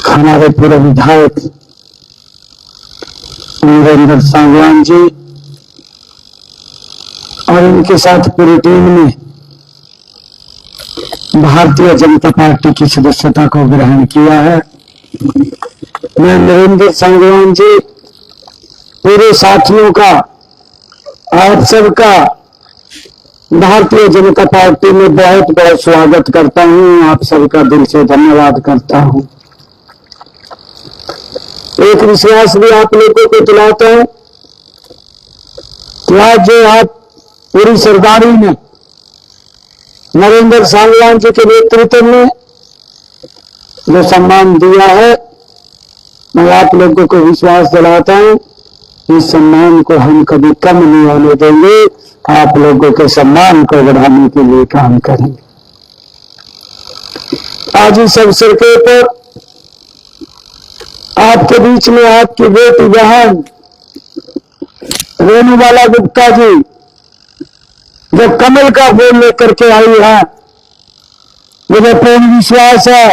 हमारे पूर्व विधायक नरेंद्र सांगवान जी और इनके साथ पूरी टीम ने भारतीय जनता पार्टी की सदस्यता को ग्रहण किया है। मैं नरेंद्र सांगवान जी पूरे साथियों का, आप सबका भारतीय जनता पार्टी में बहुत बहुत स्वागत करता हूं। आप सबका दिल से धन्यवाद करता हूं। एक विश्वास भी आप लोगों को दिलाता हूं कि आज जो आप पूरी सरदारी में नरेंद्र सांगवान जी के नेतृत्व में जो सम्मान दिया है, मैं आप लोगों को विश्वास दिलाता हूं इस सम्मान को हम कभी कम नहीं होने देंगे। आप लोगों के सम्मान को बढ़ाने के लिए काम करेंगे। आज इस अवसर के ऊपर आपके बीच में आपकी बेटी बहन रेणुबाला गुप्ता जी जब कमल का फूल लेकर के आई है, मुझे पूर्ण विश्वास है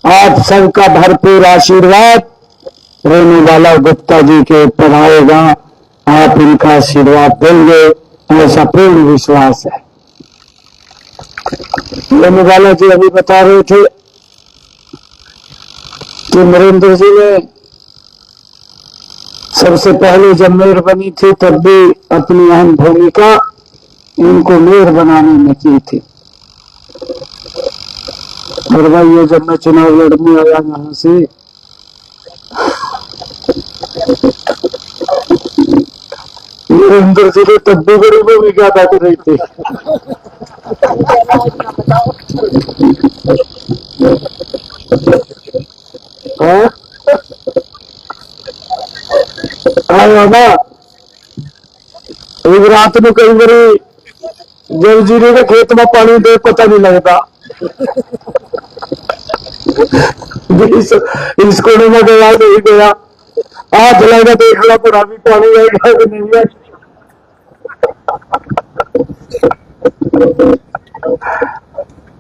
आप सबका भरपूर आशीर्वाद रेणुबाला गुप्ता जी के ऊपर आएगा। आप इनका आशीर्वाद देंगे, ऐसा पूर्ण विश्वास है। रेणुबाला जी अभी बता रहे थे कि नरेंद्र जी ने सबसे पहले जब मेयर बनी थी तब भी अपनी अहम भूमिका इनको मेयर बनाने में की थी। और भाई ये जब मैं चुनाव लड़ने आया यहां से, नरेंद्र जी ने तब भी बड़ी भूमिका अदा कर रही थी। ना एक रात में कई बारी जब जीरे के खेत में पानी दे पता नहीं लगता। इस कोने में गया नहीं गया, हाथ लगा देखना पड़ा भी पानी आएगा कि नहीं है।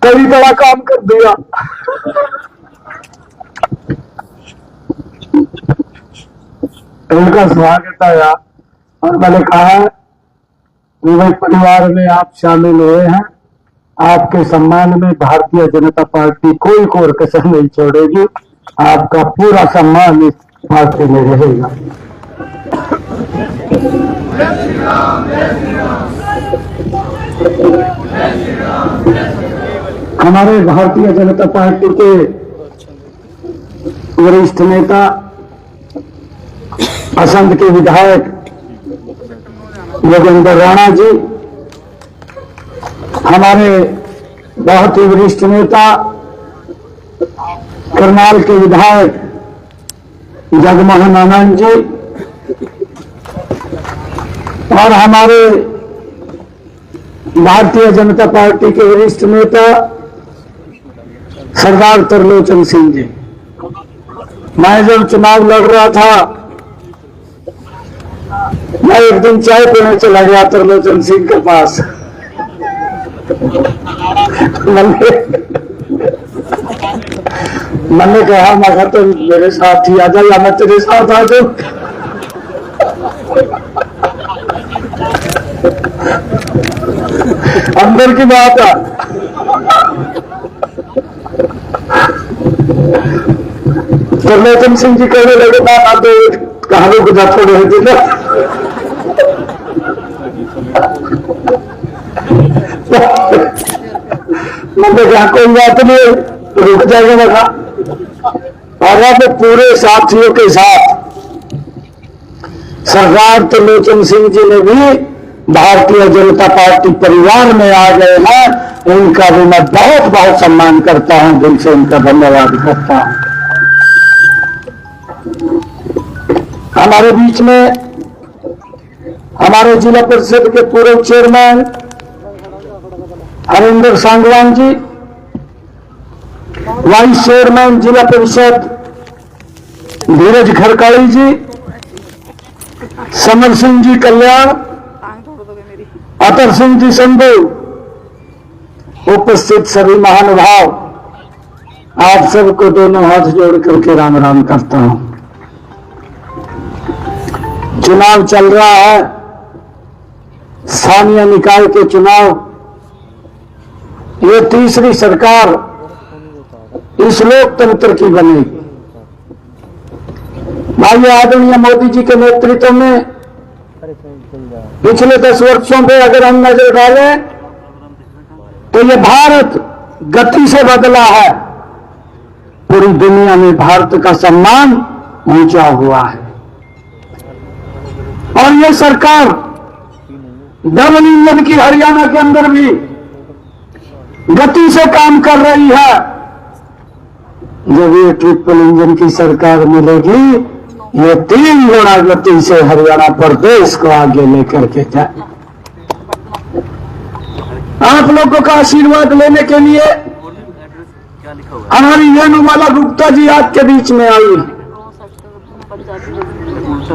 कई बड़ा काम कर दिया। उनका स्वागत आया और मैंने कहा कि भाई परिवार में आप शामिल हुए हैं, आपके सम्मान में भारतीय जनता पार्टी कोई कोर कसर नहीं छोड़ेगी। आपका पूरा सम्मान इस पार्टी में रहेगा। हमारे भारतीय जनता पार्टी के वरिष्ठ नेता असंध के विधायक योगेंद्र राणा जी, हमारे बहुत ही वरिष्ठ नेता करनाल के विधायक जगमोहन आनंद जी और हमारे भारतीय जनता पार्टी के वरिष्ठ नेता सरदार त्रिलोचन सिंह जी। मैं जब चुनाव लड़ रहा था, मैं एक दिन चाय पीने चला गया त्रिलोचन सिंह के पास। मैंने कहा मगर तो मेरे साथ ही आ जा या मैं तेरे साथ आ जाऊं। अंदर की बात है। त्रिलोचन सिंह जी कहने लगे ना तो कहानी को जा थोड़े होती ना। मैंने कहा कोई बात नहीं, रुक जाएगा। मैं और अपने पूरे साथियों के साथ सरदार त्रिलोचन सिंह जी ने भी भारतीय जनता पार्टी परिवार में आ गए हैं। उनका भी मैं बहुत बहुत सम्मान करता हूं, दिल से उनका धन्यवाद करता हूं। हमारे बीच में हमारे जिला परिषद के पूर्व chairman Harendra Sangwan ji, vice chairman जिला परिषद धीरज खरकाली जी, समर सिंह जी कल्याण, अतर सिंह जी संधू, उपस्थित सभी महानुभाव, आप सबको दोनों हाथ जोड़ करके राम राम करता हूं। चुनाव चल रहा है, स्थानीय निकाय के चुनाव। ये तीसरी सरकार इस लोकतंत्र की बनेगी। भाई आदरणीय मोदी जी के नेतृत्व में पिछले 10 वर्षों पे अगर हम नजर डालें तो ये भारत गति से बदला है। पूरी दुनिया में भारत का सम्मान ऊंचा हुआ है और ये सरकार डबल इंजन की हरियाणा के अंदर भी गति से काम कर रही है। जब ये ट्रिपल इंजन की सरकार मिलेगी, ये 3 गुना गति से हरियाणा प्रदेश को आगे लेकर के जाए। आप लोगों का आशीर्वाद लेने के लिए हमारी वेणुमाला गुप्ता जी आपके बीच में आई है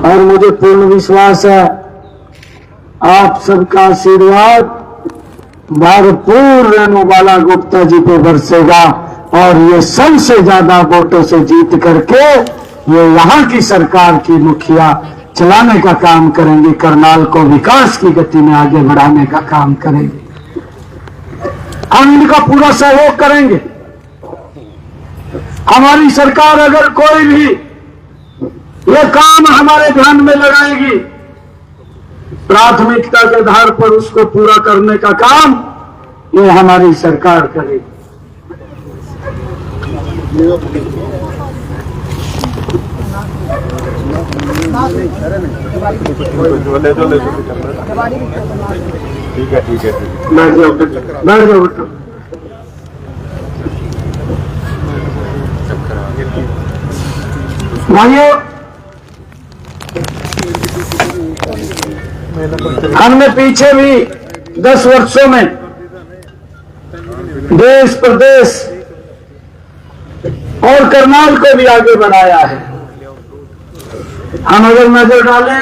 और मुझे पूर्ण विश्वास है आप सबका आशीर्वाद भरपूर वेणुमाला गुप्ता जी पे बरसेगा और ये सबसे ज्यादा वोटों से जीत करके ये यहाँ की सरकार की मुखिया चलाने का काम करेंगे, करनाल को विकास की गति में आगे बढ़ाने का काम करेंगे। हम इनका पूरा सहयोग करेंगे। हमारी सरकार अगर कोई भी ये काम हमारे ध्यान में लगाएगी, प्राथमिकता के आधार पर उसको पूरा करने का काम ये हमारी सरकार करेगी। ठीक है ठीक है बैठ जाओ बैठ जाओ बेटा। भाइयों, हमने पीछे भी 10 वर्षों में देश प्रदेश और करनाल को भी आगे बढ़ाया है। हम अगर नजर डालें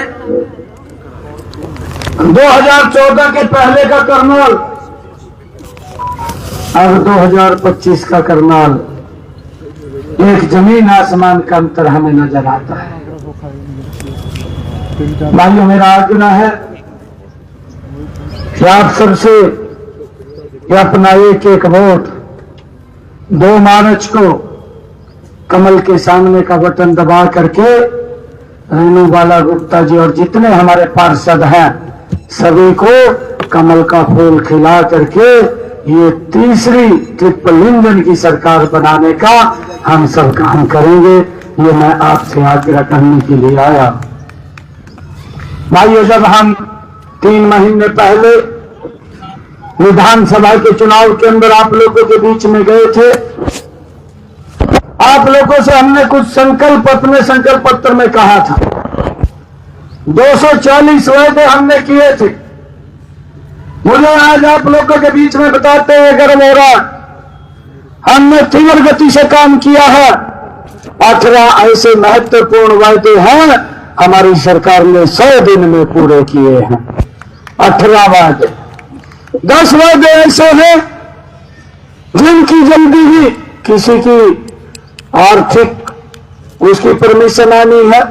2014 के पहले का करनाल और 2025 का करनाल, एक जमीन आसमान का अंतर हमें नजर आता है। भाइयों, मेरा आग्रह है कि आप सबसे अपना एक एक वोट 2 मार्च को कमल के सामने का बटन दबा करके वेणुमाला गुप्ता जी और जितने हमारे पार्षद हैं सभी को कमल का फूल खिला करके ये तीसरी ट्रिपल इंजन की सरकार बनाने का हम सब काम करेंगे। ये मैं आपसे आग्रह करने के लिए आया। भाइयों, जब हम 3 महीने पहले विधानसभा के चुनाव के अंदर आप लोगों के बीच में गए थे, आप लोगों से हमने कुछ संकल्प अपने संकल्प पत्र में कहा था। 240 वायदे हमने किए थे। मुझे आज आप लोगों के बीच में बताते हुए गर्व हो रहा, हमने तीव्र गति से काम किया है। 18 ऐसे महत्वपूर्ण वायदे हैं हमारी सरकार ने 100 दिन में पूरे किए हैं। 18 वायदे, 10 वायदे ऐसे हैं जिनकी जल्दी ही किसी की आर्थिक उसकी परमिशन आनी है,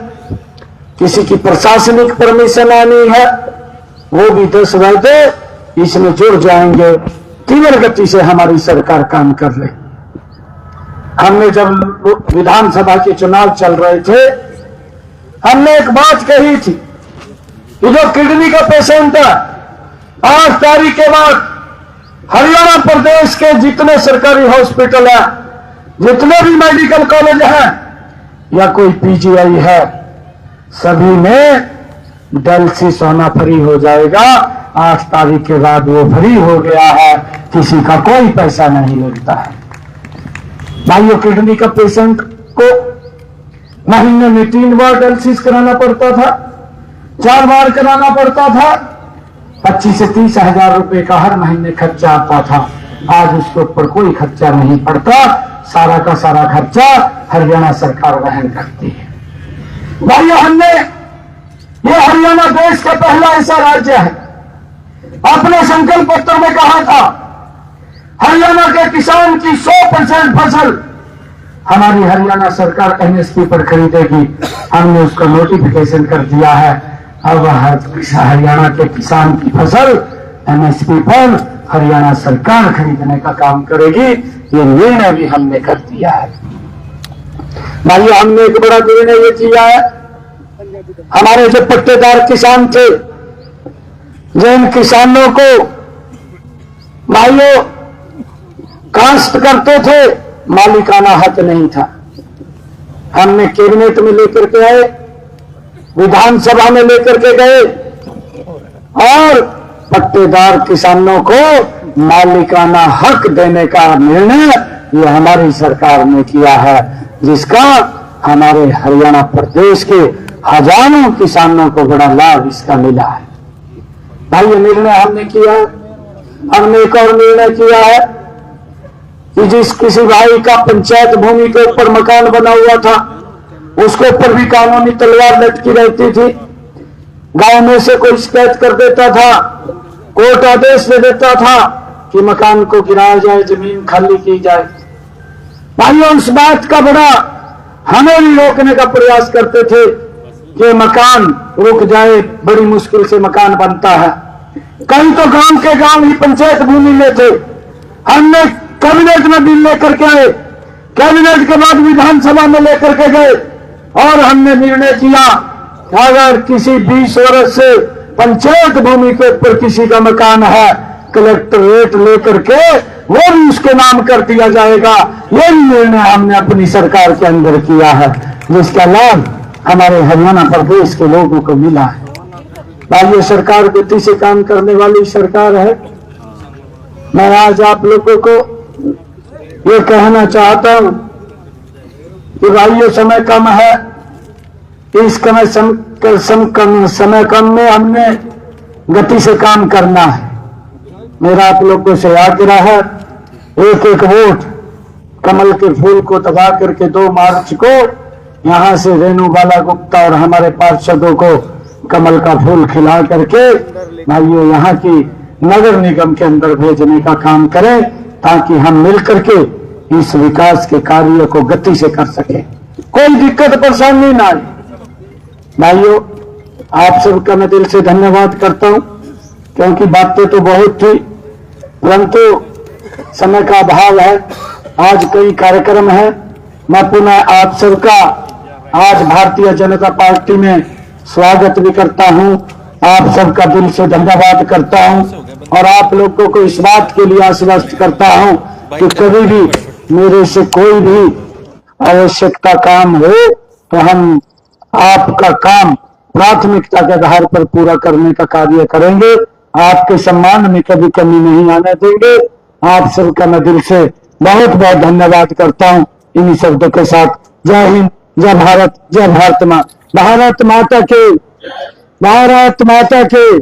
किसी की प्रशासनिक परमिशन आनी है, वो भी 10 वायदे इसमें जुड़ जाएंगे। तीव्र गति से हमारी सरकार काम कर रही। हमने जब विधानसभा के चुनाव चल रहे थे, हमने एक बात कही थी कि जो किडनी का पेशेंट है 8 तारीख के बाद हरियाणा प्रदेश के जितने सरकारी हॉस्पिटल है, जितने भी मेडिकल कॉलेज हैं या कोई पीजीआई है, सभी में डायलिसिस होना फ्री हो जाएगा। 8 तारीख के बाद वो फ्री हो गया है, किसी का कोई पैसा नहीं लगता है। भाइयों, किडनी का पेशेंट को महीने में 3 बार डायलिसिस कराना पड़ता था, 4 बार कराना पड़ता था। 25 से 30 हजार रुपए का हर महीने खर्चा आता था। आज उसके ऊपर कोई खर्चा नहीं पड़ता, सारा का सारा खर्चा हरियाणा सरकार वहन करती है। भाइयों, हमने ये हरियाणा देश का पहला ऐसा राज्य है, अपने संकल्प पत्र में कहा था हरियाणा के किसान की 100% फसल हमारी हरियाणा सरकार एमएसपी पर खरीदेगी। हमने उसका नोटिफिकेशन कर दिया है। अब हरियाणा के किसान की फसल एमएसपी पर हरियाणा सरकार खरीदने का काम करेगी। ये निर्णय भी हमने कर दिया है। भाइयों, हमने एक बड़ा निर्णय ये किया है। हमारे जो पट्टेदार किसान थे, जिन किसानों को भाइयों काश्त करते थे, मालिकाना हक नहीं था, हमने कैबिनेट में लेकर के आए, विधानसभा में लेकर के गए और पट्टेदार किसानों को मालिकाना हक देने का निर्णय ये हमारी सरकार ने किया है, जिसका हमारे हरियाणा प्रदेश के हजारों किसानों को बड़ा लाभ इसका मिला है। भाई, ये निर्णय हमने किया है। हमने एक और निर्णय किया है कि जिस किसी भाई का पंचायत भूमि के ऊपर मकान बना हुआ था, उसके ऊपर भी कानूनी तलवार लटकी रहती थी। गांव में से कोई शिकायत कर देता था, कोर्ट आदेश दे देता था कि मकान को गिराया जाए, जमीन खाली की जाए। भाइयों, उस बात का बड़ा हमें भी रोकने का प्रयास करते थे कि मकान रुक जाए, बड़ी मुश्किल से मकान बनता है। कई तो गांव के गांव ही पंचायत भूमि में थे। हमने कैबिनेट में बिल लेकर के आए, कैबिनेट के बाद विधानसभा में लेकर के गए और हमने निर्णय किया अगर किसी 20 वर्ष से पंचायत भूमि के ऊपर किसी का मकान है, कलेक्टर रेट लेकर के वो भी उसके नाम कर दिया जाएगा। ये निर्णय हमने अपनी सरकार के अंदर किया है, जिसका लाभ हमारे हरियाणा प्रदेश के लोगों को मिला है। भाइयों, सरकार गति से काम करने वाली सरकार है। मैं आज आप लोगों को ये कहना चाहता हूं कि भाइयों, समय कम है। इस समय कम में हमने गति से काम करना है। मेरा आप लोगों से आग्रह है, एक एक वोट कमल के फूल को दबा करके 2 मार्च को यहां से रेणु बाला गुप्ता और हमारे पार्षदों को कमल का फूल खिला करके भाइयों यहाँ की नगर निगम के अंदर भेजने का काम करें, ताकि हम मिलकर के इस विकास के कार्य को गति से कर सके, कोई दिक्कत परेशानी ना आए। भाइयों, आप सबका मैं दिल से धन्यवाद करता हूं, क्योंकि बातें तो बहुत थी, परंतु समय का अभाव है। आज कई कार्यक्रम है। मैं पुनः आप सबका आज भारतीय जनता पार्टी में स्वागत भी करता हूं। आप सबका दिल से धन्यवाद करता हूं और आप लोगों को इस बात के लिए आश्वस्त करता हूं कि कभी भी मेरे से कोई भी आवश्यकता काम हो तो हम आपका काम प्राथमिकता के आधार पर पूरा करने का कार्य करेंगे। आपके सम्मान में कभी कमी नहीं आने देंगे। आप सबका मैं दिल से बहुत बहुत धन्यवाद करता हूं। इन्हीं शब्दों के साथ जय हिंद, जय भारत, जय भारत माता, भारत माता के, भारत माता के।